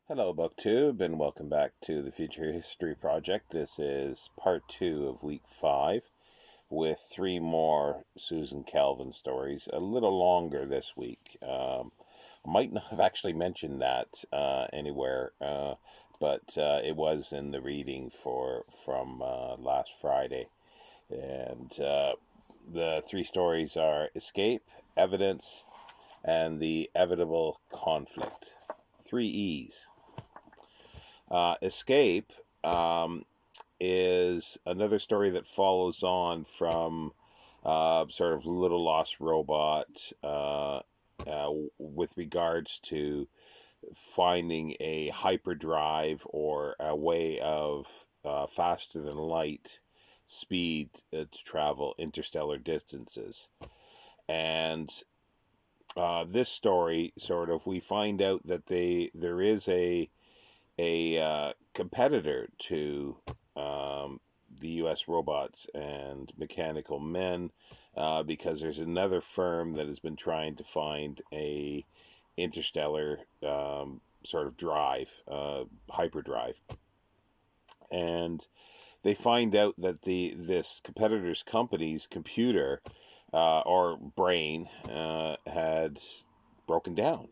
Hello, BookTube, and welcome back to the Future History Project. This is part 2 of week 5 with 3 more Susan Calvin stories, a little longer this week. I might not have actually mentioned that anywhere, but it was in the reading from last Friday. And the 3 stories are Escape, Evidence, and the Evitable Conflict. 3 E's. Escape is another story that follows on from sort of Little Lost Robot with regards to finding a hyperdrive or a way of faster than light speed to travel interstellar distances. And this story, sort of, we find out that there is a competitor to the U.S. robots and mechanical men, because there's another firm that has been trying to find a interstellar sort of drive, hyperdrive, and they find out that this competitor's company's computer or brain had broken down,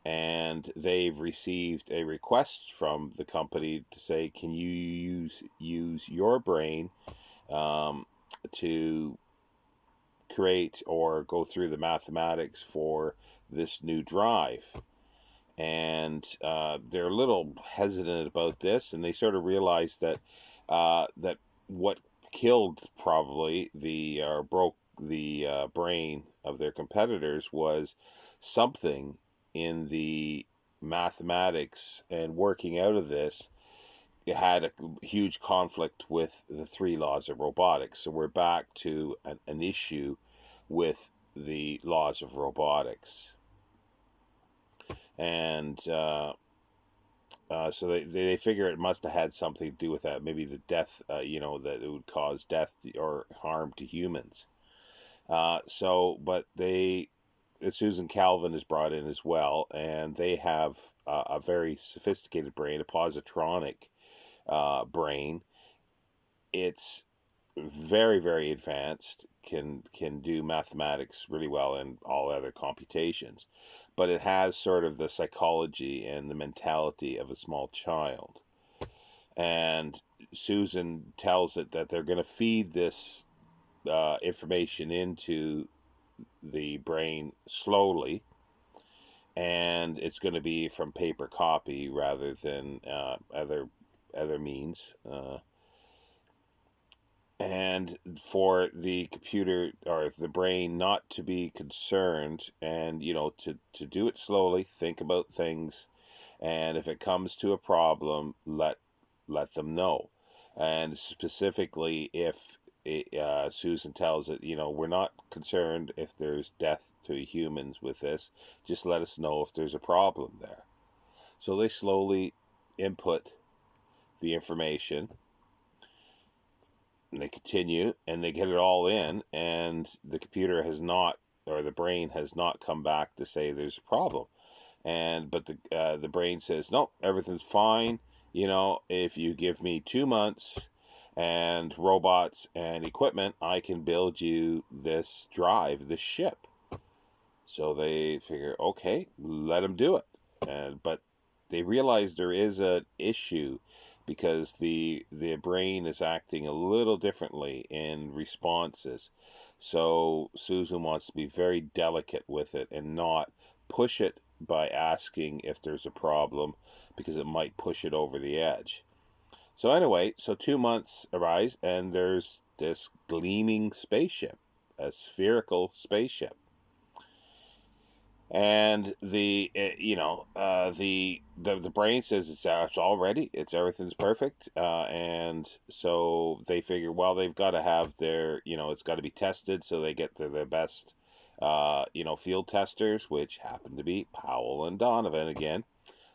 and they've received a request from the company to say, can you use your brain to create or go through the mathematics for this new drive? And they're a little hesitant about this, and they sort of realize that that what killed probably the or broke the brain of their competitors was something in the mathematics, and working out of this, it had a huge conflict with the 3 laws of robotics. So we're back to an issue with the laws of robotics. And so they figure it must have had something to do with that. Maybe the death, that it would cause death or harm to humans. But Susan Calvin is brought in as well, and they have a very sophisticated brain, a positronic brain. It's very, very advanced, can do mathematics really well and all other computations, but it has sort of the psychology and the mentality of a small child. And Susan tells it that they're going to feed this information into the brain slowly, and it's going to be from paper copy rather than other means. And for the computer or the brain not to be concerned, and to do it slowly, think about things, and if it comes to a problem, let them know. And specifically, if Susan tells it, we're not concerned if there's death to humans with this, just let us know if there's a problem there. So they slowly input the information, and they continue, and they get it all in, and the computer has not, or the brain has not come back to say there's a problem. But the brain says, no, everything's fine. If you give me 2 months and robots and equipment, I can build you this drive, this ship. So they figure, okay, let them do it. But they realize there is an issue, because the brain is acting a little differently in responses. So Susan wants to be very delicate with it and not push it by asking if there's a problem, because it might push it over the edge. So anyway, 2 months arise, and there's this gleaming spaceship, a spherical spaceship. And the brain says it's all ready, everything's perfect, and so they figure, well, they've got to have their, it's got to be tested, so they get their best field testers, which happen to be Powell and Donovan again.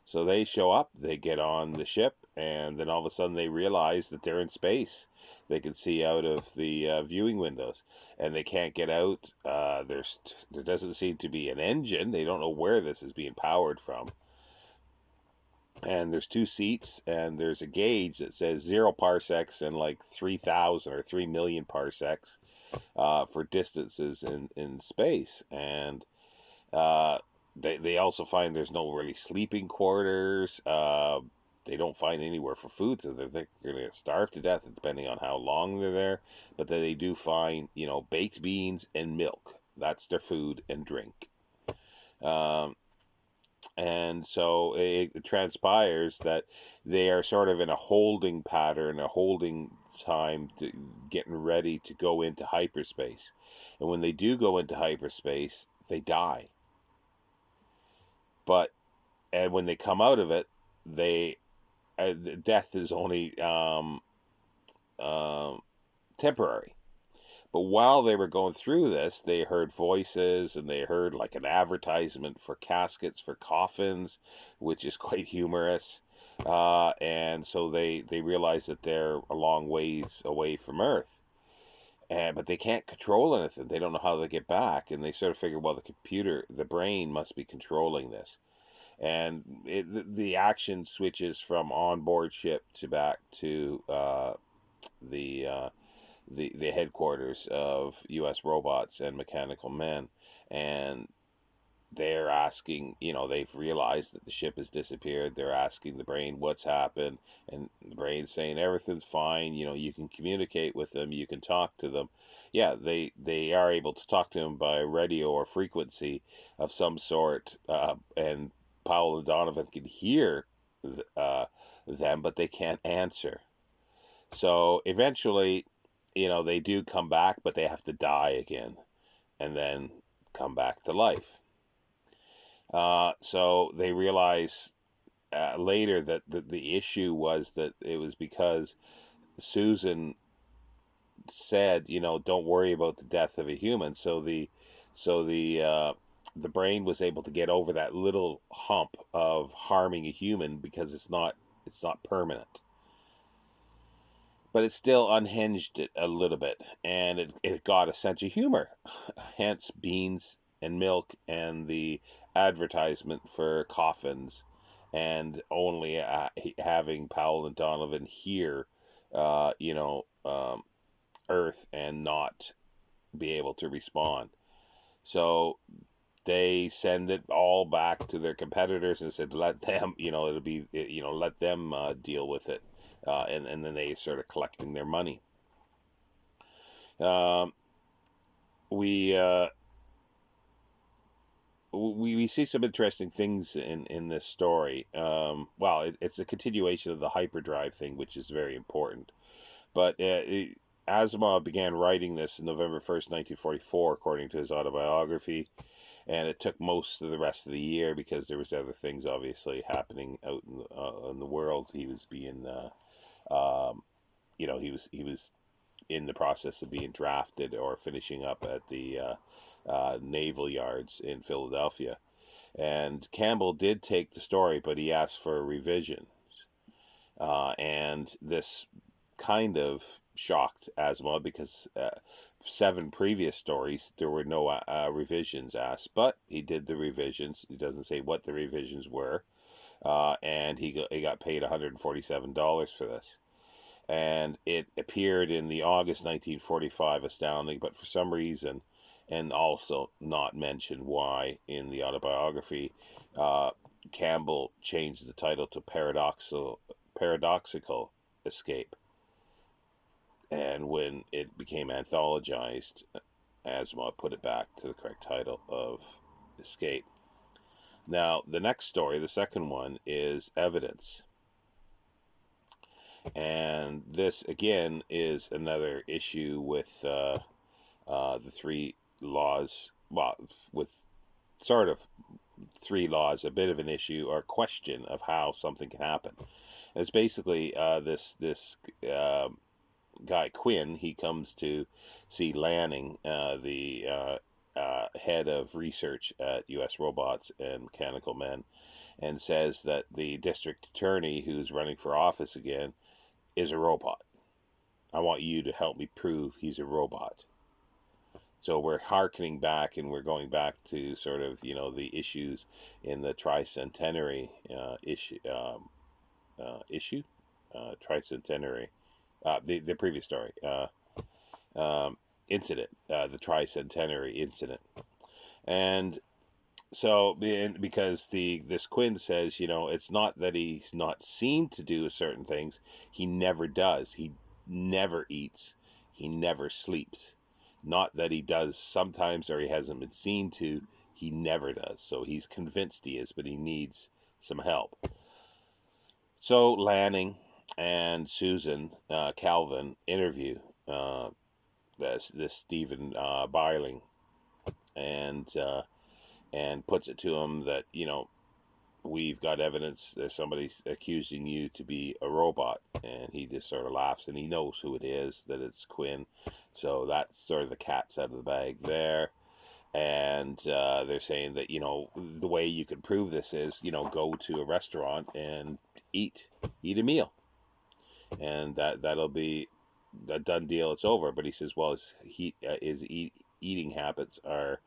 So they show up, they get on the ship, and then all of a sudden they realize that they're in space. They can see out of the viewing windows, and they can't get out. There doesn't seem to be an engine. They don't know where this is being powered from. and there's two seats, and there's a gauge that says 0 parsecs and like 3,000 or 3 million parsecs for distances in space. And uh, they also find there's no really sleeping quarters. They don't find anywhere for food, so they're going to starve to death depending on how long they're there. But then they do find, baked beans and milk. That's their food and drink. Um, and so it transpires that they are sort of in a holding pattern, a holding time, to getting ready to go into hyperspace. And when they do go into hyperspace, they die. But and when they come out of it, they death is only um, temporary. But while they were going through this, they heard voices, and they heard like an advertisement for caskets, for coffins, which is quite humorous. And so they realize that they're a long ways away from Earth. But they can't control anything. They don't know how they get back. And they sort of figure, well, the brain must be controlling this. And the action switches from onboard ship to back to the the headquarters of U.S. Robots and Mechanical Men, and they're asking, they've realized that the ship has disappeared. They're asking the brain what's happened, and the brain's saying everything's fine. You can communicate with them, you can talk to them. Yeah, they are able to talk to them by radio or frequency of some sort, and Powell and Donovan can hear uh, them, but they can't answer. So eventually, they do come back, but they have to die again and then come back to life. So they realize later that the issue was that it was because Susan said, don't worry about the death of a human. So the brain was able to get over that little hump of harming a human because it's not permanent. But it still unhinged it a little bit, and it got a sense of humor. Hence beans and milk and the advertisement for coffins, and only having Powell and Donovan hear, uh, you know, um, Earth and not be able to respond. So they send it all back to their competitors and said, let them, it'll be, let them deal with it. And then they started collecting their money. Um, we, uh, we see some interesting things in this story. It's a continuation of the hyperdrive thing, which is very important. But Asimov began writing this in November 1st, 1944, according to his autobiography. And it took most of the rest of the year because there was other things obviously happening out in the world. He was being, he was in the process of being drafted or finishing up at the naval yards in Philadelphia. And Campbell did take the story, but he asked for revisions. And this kind of shocked Asimov because 7 previous stories there were no revisions asked, but he did the revisions. He doesn't say what the revisions were, and he got paid $147 for this. And it appeared in the August 1945 Astounding, but for some reason, and also not mentioned why in the autobiography, Campbell changed the title to Paradoxical Escape. And when it became anthologized, Asimov put it back to the correct title of Escape. Now, the next story, the second one, is Evidence. And this, again, is another issue with the 3 laws. Well, with sort of 3 laws, a bit of an issue or question of how something can happen. And it's basically this guy Quinn. He comes to see Lanning, the head of research at U.S. Robots and Mechanical Men, and says that the district attorney who's running for office again is a robot. I want you to help me prove he's a robot. So we're harkening back, and we're going back to sort of the issues in the tricentenary issue, tricentenary, the previous story, um, incident, the tricentenary incident. And so, because this Quinn says, it's not that he's not seen to do certain things, he never does. He never eats. He never sleeps. Not that he does sometimes, or he hasn't been seen to. He never does. So he's convinced he is, but he needs some help. So Lanning and Susan Calvin interview this Stephen Byerling, and puts it to him that we've got evidence there's somebody accusing you to be a robot, and he just sort of laughs, and he knows who it is, that it's Quinn. So that's sort of the cat's out of the bag there. And they're saying that the way you can prove this is go to a restaurant and eat a meal, and that'll be a done deal. It's over. But he says, well, his eating habits are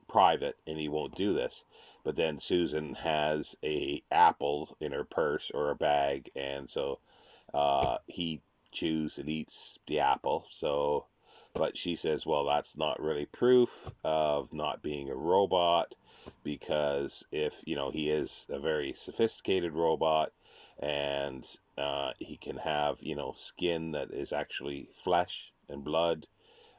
private, and he won't do this. But then Susan has a apple in her purse or a bag, and so he chews and eats the apple. So, but she says, well, that's not really proof of not being a robot, because if he is a very sophisticated robot, and he can have skin that is actually flesh and blood,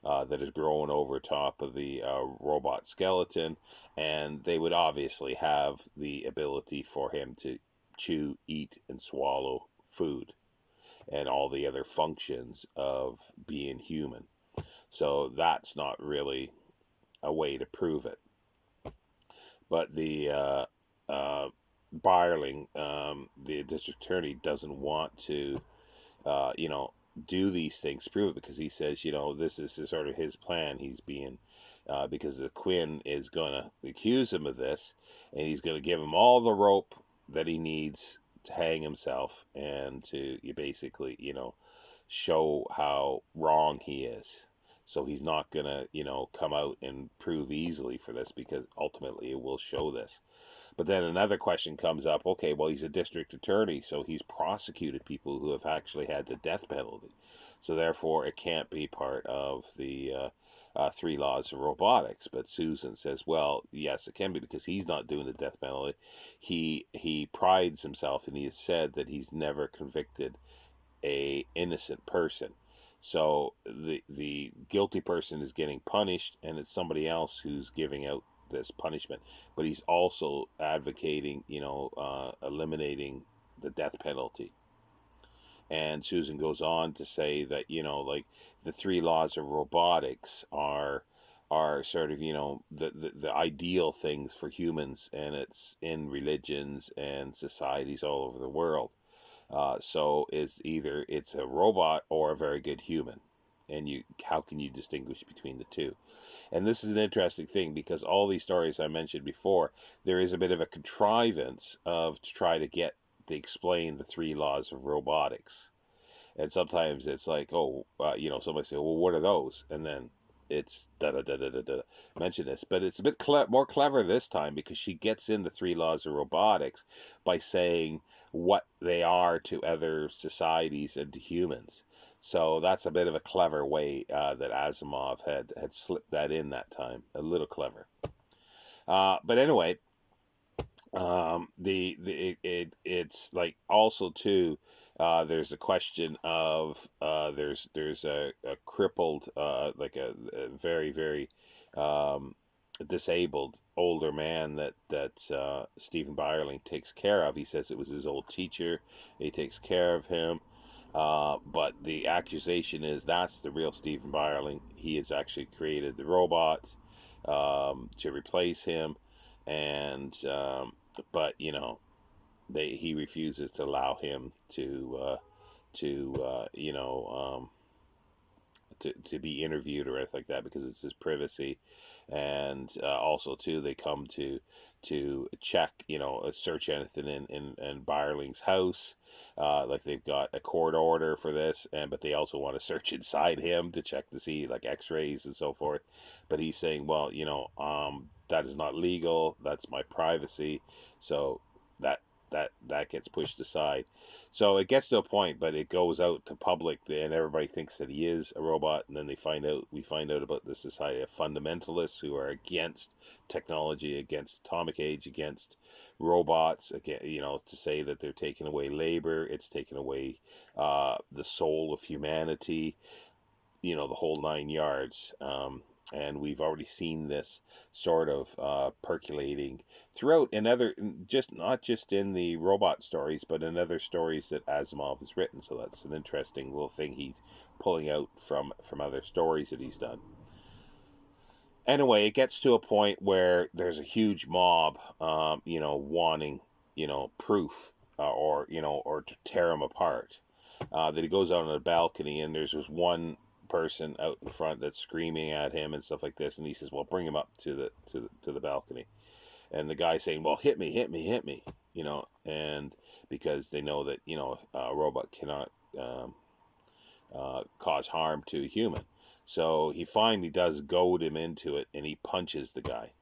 that is growing over top of the robot skeleton, and they would obviously have the ability for him to chew, eat, and swallow food, and all the other functions of being human. So that's not really a way to prove it. But the Byerling, the district attorney, doesn't want to, do these things, prove it, because he says, this is sort of his plan. He's being, because the Quinn is going to accuse him of this, and he's going to give him all the rope that he needs to hang himself, and to basically, show how wrong he is. So he's not going to, come out and prove easily for this, because ultimately it will show this. But then another question comes up. Okay, well, he's a district attorney, so he's prosecuted people who have actually had the death penalty. So therefore, it can't be part of the three laws of robotics. But Susan says, well, yes, it can be, because he's not doing the death penalty. He prides himself, and he has said that he's never convicted a innocent person. So the guilty person is getting punished, and it's somebody else who's giving out this punishment. But he's also advocating, eliminating the death penalty. And Susan goes on to say that, like, the three laws of robotics are sort of, the ideal things for humans, and it's in religions and societies all over the world. So it's a robot or a very good human, and how can you distinguish between the two? And this is an interesting thing, because all these stories I mentioned before, there is a bit of a contrivance to try to explain the three laws of robotics. And sometimes it's like, somebody say, well, what are those? And then it's da da da da da da, mention this. But it's a bit more clever this time, because she gets in the three laws of robotics by saying what they are to other societies and to humans. So that's a bit of a clever way that Asimov had slipped that in that time. A little clever. But anyway, it's like, also too, there's a question of there's a crippled, like a very, very disabled older man that Stephen Byerling takes care of. He says it was his old teacher. He takes care of him. But the accusation is that's the real Stephen Byerling. He has actually created the robot to replace him, and but he refuses to allow him to to be interviewed or anything like that, because it's his privacy. And also too, they come to check, search anything in Byerling's house. Like they've got a court order for this, but they also want to search inside him to check to see like X-rays and so forth. But he's saying, well, that is not legal. That's my privacy. So that that gets pushed aside. So it gets to a point, but it goes out to public, and everybody thinks that he is a robot. And then we find out about the Society of Fundamentalists who are against technology, against atomic age, against robots, again, to say that they're taking away labor, it's taking away the soul of humanity, the whole 9 yards. And we've already seen this sort of percolating throughout in other, just not just in the robot stories, but in other stories that Asimov has written. So that's an interesting little thing he's pulling out from other stories that he's done. Anyway, it gets to a point where there's a huge mob, wanting, proof, or to tear him apart. That he goes out on a balcony, and there's this one person out in front that's screaming at him and stuff like this, and he says, "Well, bring him up to the balcony." And the guy's saying, "Well, hit me, hit me, hit me," and because they know that a robot cannot cause harm to a human. So he finally does goad him into it, and he punches the guy.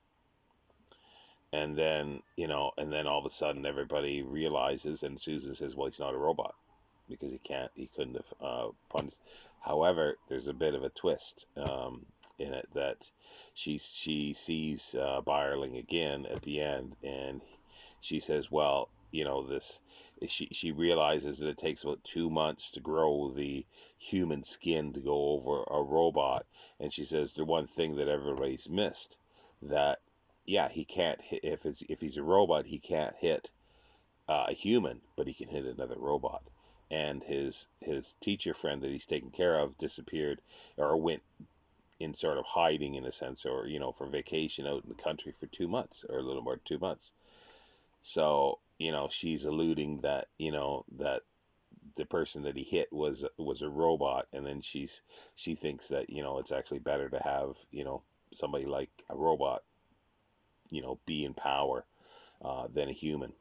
And then, all of a sudden everybody realizes, and Susan says, well, he's not a robot because he couldn't have punched. However, there's a bit of a twist in it that she sees Byerling again at the end, and she says, well, she realizes that it takes about 2 months to grow the human skin to go over a robot. And she says the one thing that everybody's missed, that yeah, he can't hit, if he's a robot, he can't hit a human, but he can hit another robot. And his teacher friend that he's taken care of disappeared, or went in sort of hiding in a sense, or for vacation out in the country for 2 months, or a little more than 2 months. So she's alluding that that the person that he hit was a robot, and then she thinks that it's actually better to have somebody like a robot be in power than a human.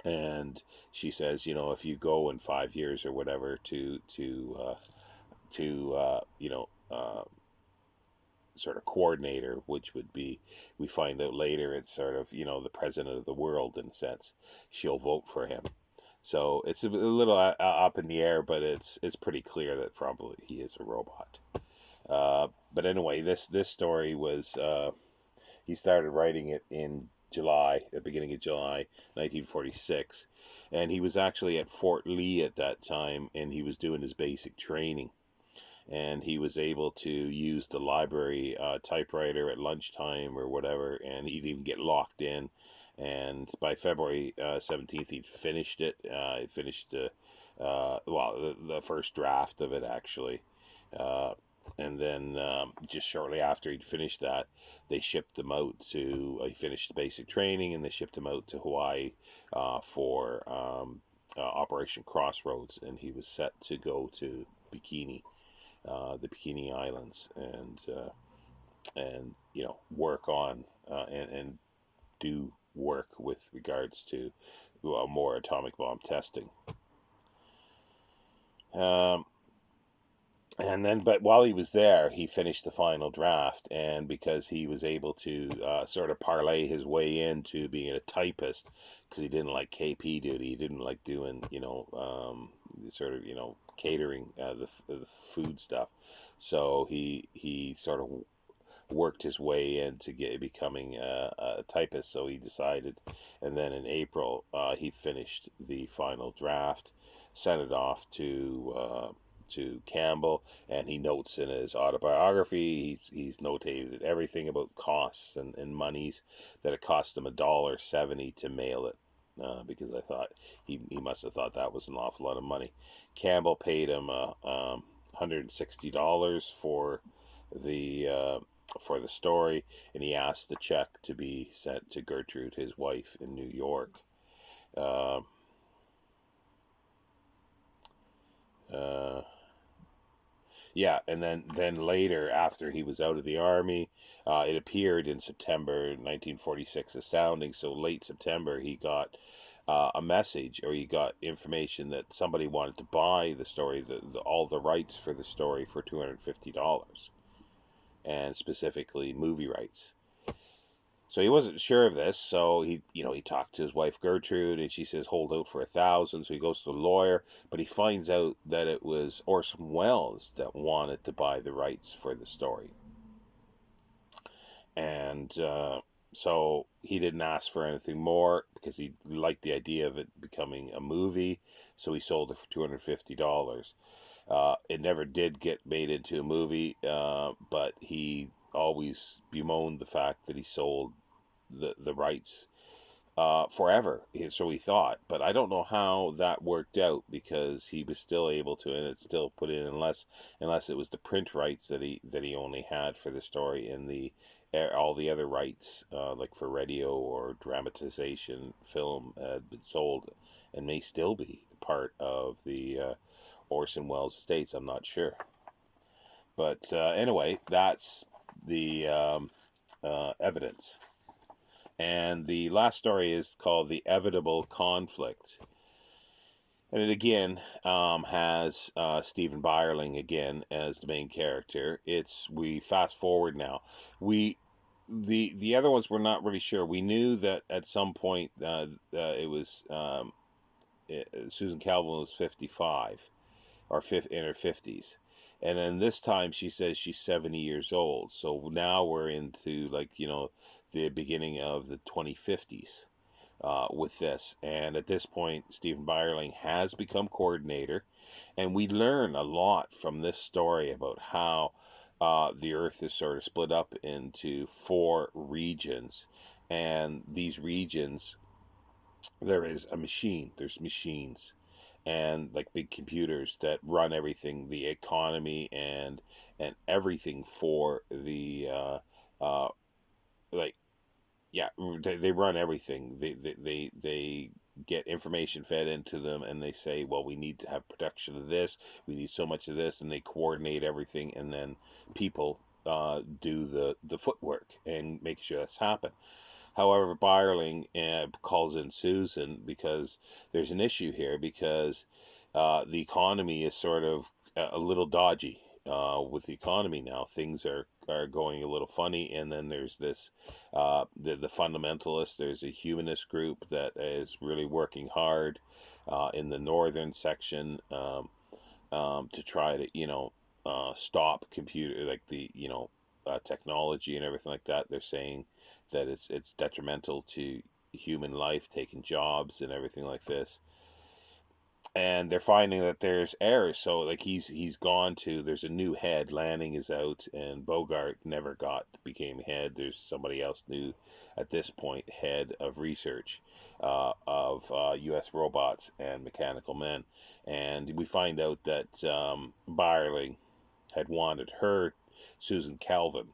And she says, if you go in 5 years or whatever to sort of coordinator, which would be, we find out later, it's sort of the president of the world in a sense, she'll vote for him. So it's a little up in the air, but it's pretty clear that probably he is a robot. But anyway, this story was he started writing it in July, the beginning of July 1946, and he was actually at Fort Lee at that time, and he was doing his basic training. And he was able to use the library typewriter at lunchtime or whatever, and he'd even get locked in. And by February 17th, he'd finished it. He finished the first draft of it, actually. And then just shortly after he'd finished that, they shipped him out to, he finished the basic training, and they shipped him out to Hawaii for Operation Crossroads. And he was set to go to Bikini. The Bikini Islands, and work on and do work with regards to more atomic bomb testing. And then, but while he was there, he finished the final draft, and because he was able to sort of parlay his way into being a typist, because he didn't like KP duty, he didn't like doing sort of catering the food stuff, so he sort of worked his way into becoming a typist. So he decided, and then in April he finished the final draft, sent it off to Campbell, and he notes in his autobiography, he's notated everything about costs and monies, that it cost him $1.70 to mail it, because I thought he must have thought that was an awful lot of money. Campbell paid him $160 for the story, and he asked the check to be sent to Gertrude, his wife, in New York. Yeah, and then later, after he was out of the army, it appeared in September 1946, Astounding. So late September, he got a message, or he got information that somebody wanted to buy the story, all the rights for the story for $250, and specifically movie rights. So he wasn't sure of this. So he talked to his wife Gertrude, and she says hold out for 1,000. So he goes to the lawyer, but he finds out that it was Orson Welles that wanted to buy the rights for the story, and so he didn't ask for anything more because he liked the idea of it becoming a movie. So he sold it for $250. It never did get made into a movie, but he always bemoaned the fact that he sold the rights forever. So he thought, but I don't know how that worked out, because he was still able to, and it's still put in, unless it was the print rights that he only had for the story, and all the other rights, like for radio or dramatization film, had been sold and may still be part of the Orson Welles estates. I'm not sure, but anyway, that's the evidence. And the last story is called The Evitable Conflict. And it again has Stephen Byerling again as the main character. We fast forward now. The other ones we're not really sure. We knew that at some point it was Susan Calvin was 55 or in her 50s. And then this time she says she's 70 years old. So now we're into, like, the beginning of the 2050s with this. And at this point, Stephen Byerling has become coordinator. And we learn a lot from this story about how the Earth is sort of split up into 4 regions. And these regions, there's machines, and like big computers that run everything, the economy and everything for the uh like yeah, they run everything. They get information fed into them, and they say, well, we need to have production of this, we need so much of this, and they coordinate everything, and then people do the footwork and make sure that's happen. However, Byerling calls in Susan because there's an issue here, because the economy is sort of a little dodgy. With the economy now, things are going a little funny, and then there's this the fundamentalists. There's a humanist group that is really working hard in the northern section, to try to stop computer, like the technology and everything like that. They're saying that it's detrimental to human life, taking jobs and everything like this. And they're finding that there's errors. So like he's gone to, there's a new head. Lanning is out, and Bogart never became head. There's somebody else new at this point, head of research of U.S. robots and mechanical men. And we find out that Byerling had wanted Susan Calvin,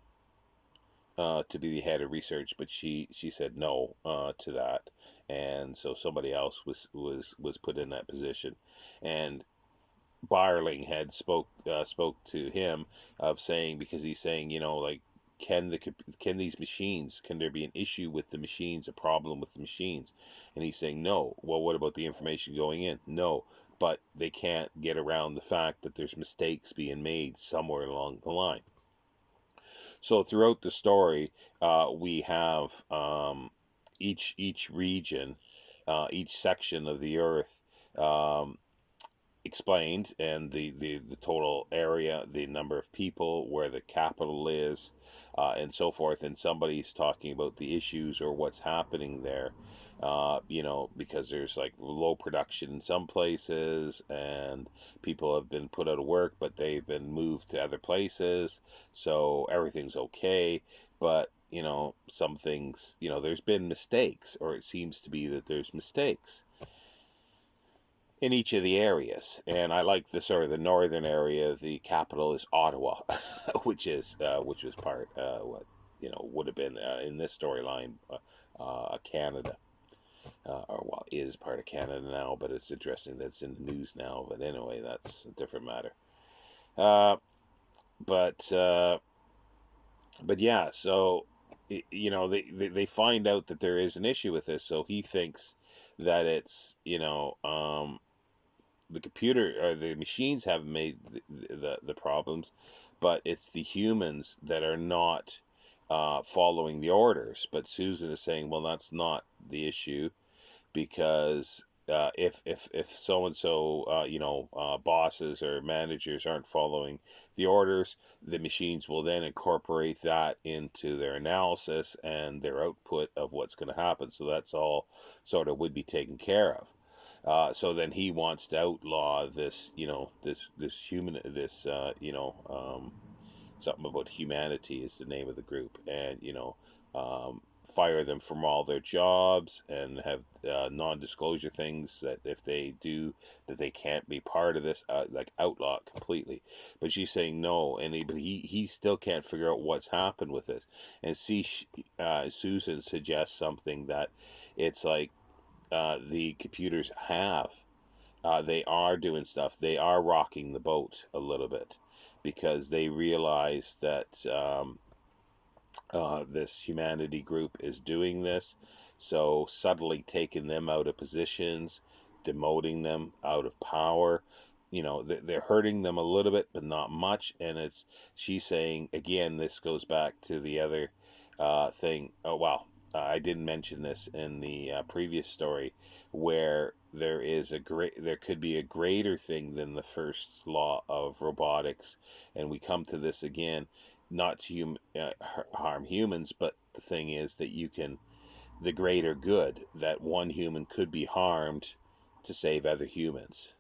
to be the head of research, but she said no to that, and so somebody else was put in that position. And Byerling had spoke to him of saying, because he's saying, like, can these machines, can there be an issue with the machines, a problem with the machines? And he's saying no. Well, what about the information going in? No. But they can't get around the fact that there's mistakes being made somewhere along the line. So throughout the story, we have each region, each section of the Earth, um, explained, and the total area, the number of people, where the capital is, and so forth. And somebody's talking about the issues or what's happening there, because there's like low production in some places, and people have been put out of work, but they've been moved to other places, so everything's okay. But some things, there's been mistakes, or it seems to be that there's mistakes in each of the areas. And I like the sort of the northern area. The capital is Ottawa, which was part, what would have been, in this storyline, Canada, or well, is part of Canada now. But it's interesting that's in the news now. But anyway, that's a different matter. but yeah, so they find out that there is an issue with this, so he thinks that it's the computer or the machines have made the problems, but it's the humans that are not following the orders. But Susan is saying, well, that's not the issue, because if so and so bosses or managers aren't following the orders, the machines will then incorporate that into their analysis and their output of what's going to happen. So that's all sort of would be taken care of. So then he wants to outlaw this, this human, this something about humanity is the name of the group, and fire them from all their jobs and have non-disclosure things that if they do, that they can't be part of this, like outlaw it completely. But she's saying no, and he still can't figure out what's happened with this. And see, Susan suggests something that it's like the computers have. They are doing stuff. They are rocking the boat a little bit because they realize that this humanity group is doing this. So subtly taking them out of positions, demoting them out of power. They're hurting them a little bit, but not much. And she's saying, again, this goes back to the other thing. Oh, wow. I didn't mention this in the previous story, where there could be a greater thing than the first law of robotics. And we come to this again, not to harm humans, but the thing is that the greater good, that one human could be harmed to save other humans.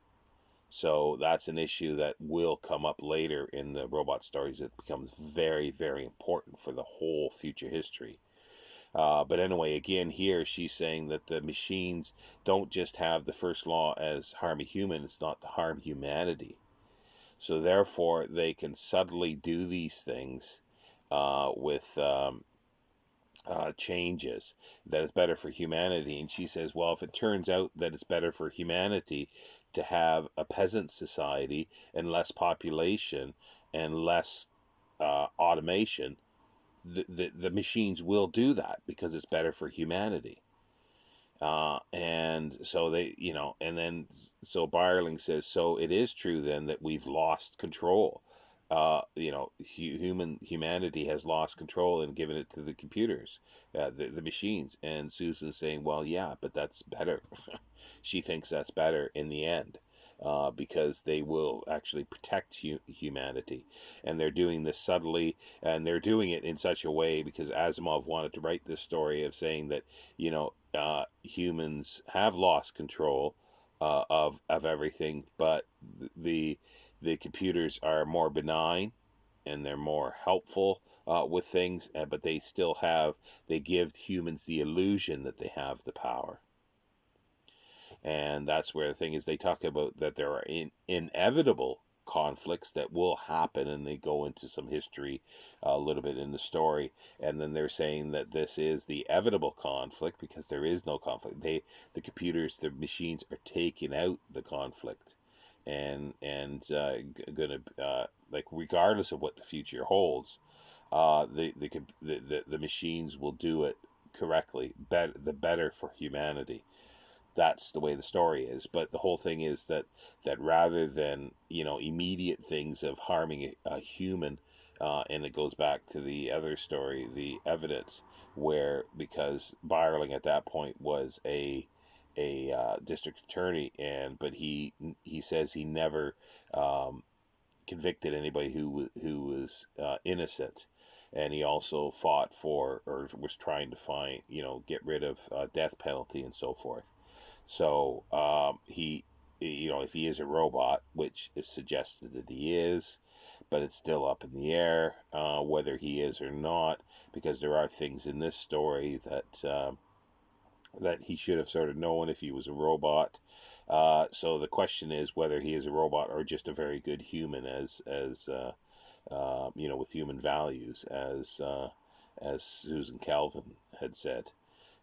So that's an issue that will come up later in the robot stories. It becomes very, very important for the whole future history. But anyway, again, here she's saying that the machines don't just have the first law as harm a human, it's not to harm humanity. So therefore, they can subtly do these things with changes that is better for humanity. And she says, well, if it turns out that it's better for humanity to have a peasant society and less population and less automation, the machines will do that because it's better for humanity. And so and then so Byerling says, so it is true then that we've lost control. Humanity has lost control and given it to the computers, the machines. And Susan's saying, well, yeah, but that's better. She thinks that's better in the end. Because they will actually protect humanity, and they're doing this subtly, and they're doing it in such a way because Asimov wanted to write this story of saying that humans have lost control of everything, but the the computers are more benign and they're more helpful with things, but they give humans the illusion that they have the power. And that's where the thing is, they talk about that there are inevitable conflicts that will happen, and they go into some history a little bit in the story, and then they're saying that this is the evitable conflict because there is no conflict. The machines are taking out the conflict, and gonna like, regardless of what the future holds, the machines will do it correctly, the better for humanity. That's the way the story is. But the whole thing is that rather than immediate things of harming a human, and it goes back to the other story, the evidence, where because Byerling at that point was a district attorney, but he says he never convicted anybody who was innocent. And he also fought for, or was trying to find, get rid of death penalty and so forth. So if he is a robot, which is suggested that he is, but it's still up in the air whether he is or not, because there are things in this story that he should have sort of known if he was a robot. So the question is whether he is a robot or just a very good human, with human values, as Susan Calvin had said.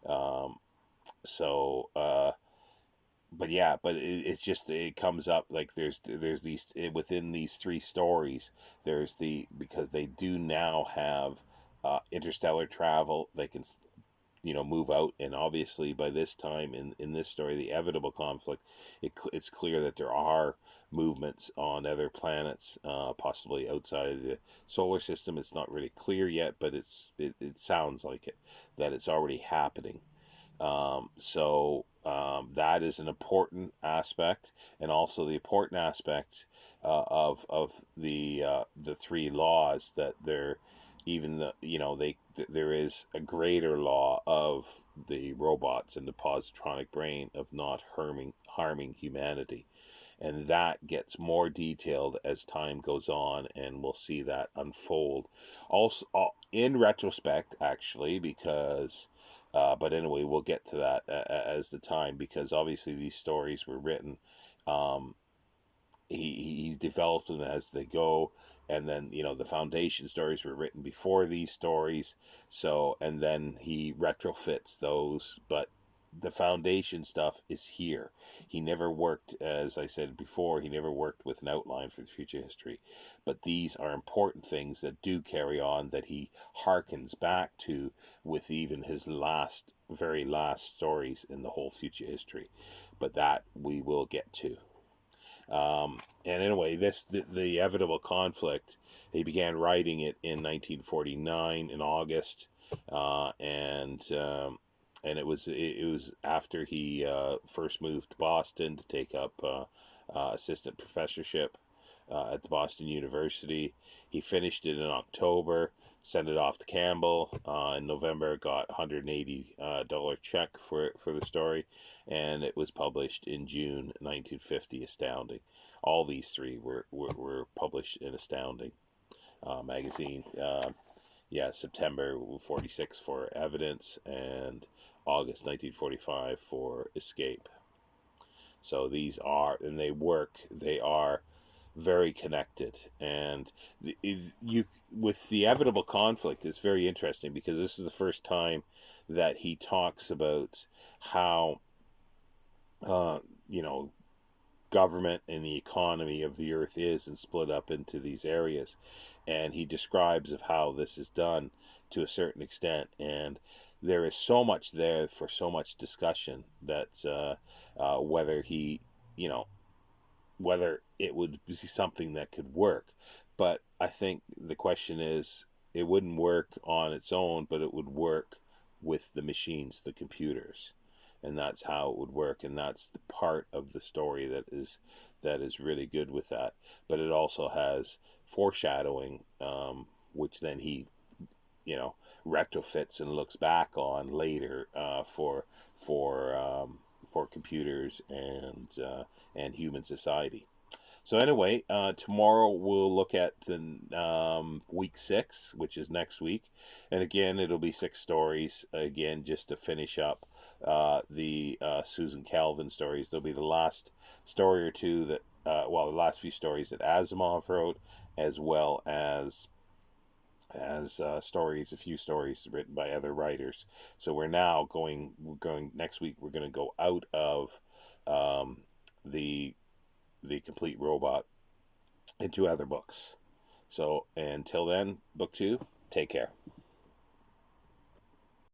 Um, so but yeah, but it's just, it comes up like there's these, within these three stories. There's the, because they do now have interstellar travel. They can, move out, and obviously by this time in this story, the Evitable conflict, it's clear that there are movements on other planets, possibly outside of the solar system. It's not really clear yet, but it sounds like it, that it's already happening. That is an important aspect, and also the important aspect of the three laws, that they're, even the, there is a greater law of the robots and the positronic brain of not harming humanity, and that gets more detailed as time goes on, and we'll see that unfold. Also, in retrospect, actually, because, but anyway, we'll get to that as the time, because obviously these stories were written. Um, he develops them as they go, and then, the foundation stories were written before these stories. So, and then he retrofits those, but the foundation stuff is here. He never worked, as I said before, he never worked with an outline for the future history, but these are important things that do carry on, that he harkens back to, with even his very last stories in the whole future history. But that we will get to. And anyway, the Evitable conflict. He began writing it in 1949 in August, and it was after he first moved to Boston to take up assistant professorship at the Boston University. He finished it in October, sent it off to Campbell. In November, got $180 check for the story, and it was published in June 1950. Astounding. All these three were published in Astounding magazine. Yeah, September 46 for Evidence, and August 1945 for Escape. So these are, and they are very connected. And you, with the Evitable conflict, it's very interesting, because this is the first time that he talks about how, uh, you know, government and the economy of the earth is, and split up into these areas, and he describes of how this is done to a certain extent. And there is so much there for so much discussion, that whether he, you know whether it would be something that could work. But I think the question is, it wouldn't work on its own, but it would work with the machines, the computers, and that's how it would work. And that's the part of the story that is really good with that. But it also has foreshadowing, which then he, you know, retrofits and looks back on later, for computers and human society. So anyway, tomorrow we'll look at the week 6, which is next week, and again it'll be 6 stories again, just to finish up the Susan Calvin stories. There'll be the last story or two that, the last few stories that Asimov wrote, as well as a few stories written by other writers. So we're going next week. We're going to go out of um, the complete robot into other books. So until then, book 2, take care.